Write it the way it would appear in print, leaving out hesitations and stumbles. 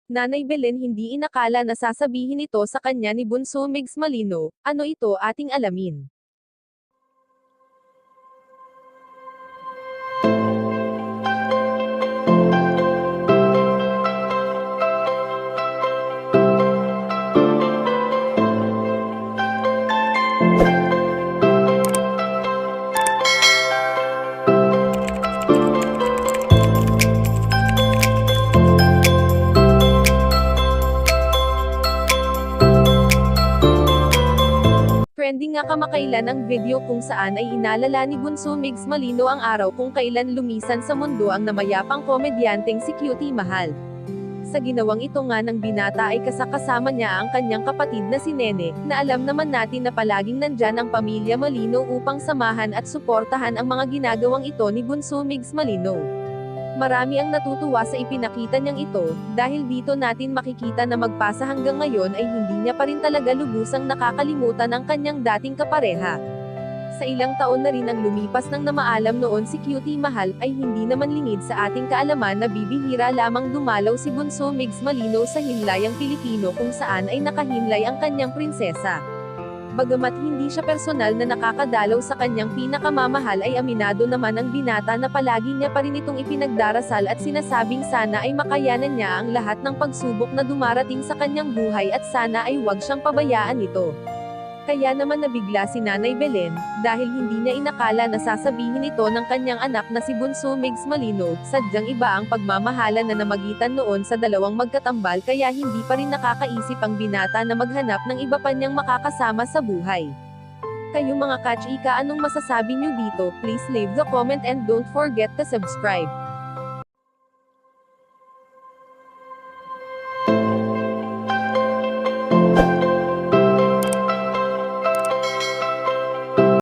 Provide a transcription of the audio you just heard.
Nanay Belen hindi inakala na sasabihin ito sa kanya ni Bunso Migs Malino. Ano ito ating alamin. Trending nga kamakailan ang video kung saan ay inalala ni Bunso Migs Malino ang araw kung kailan lumisan sa mundo ang namayapang komedyanteng si Cutie Mahal. Sa ginawang ito nga ng binata ay kasakasama niya ang kanyang kapatid na si Nene, na alam naman natin na palaging nandyan ang pamilya Malino upang samahan at suportahan ang mga ginagawang ito ni Bunso Migs Malino. Marami ang natutuwa sa ipinakita niyang ito, dahil dito natin makikita na magpasa hanggang ngayon ay hindi niya pa rin talaga lubusang nakakalimutan ang kanyang dating kapareha. Sa ilang taon na rin ang lumipas nang namaalam noon si Cutie Mahal, ay hindi naman lingid sa ating kaalaman na bibihira lamang dumalaw si Bunso Migs Malino sa himlayang Pilipino kung saan ay nakahimlay ang kanyang prinsesa. Bagamat hindi siya personal na nakakadalaw sa kanyang pinakamamahal ay aminado naman ang binata na palagi niya pa rin itong ipinagdarasal at sinasabing sana ay makayanan niya ang lahat ng pagsubok na dumarating sa kanyang buhay at sana ay huwag siyang pabayaan ito. Kaya naman nabigla si Nanay Belen, dahil hindi niya inakala na sasabihin ito ng kanyang anak na si Bunso Migs Malino, sadyang iba ang pagmamahalan na namagitan noon sa dalawang magkatambal kaya hindi pa rin nakakaisip ang binata na maghanap ng iba pa niyang makakasama sa buhay. Kayo mga kachika, anong masasabi niyo dito? Please leave the comment and don't forget to subscribe.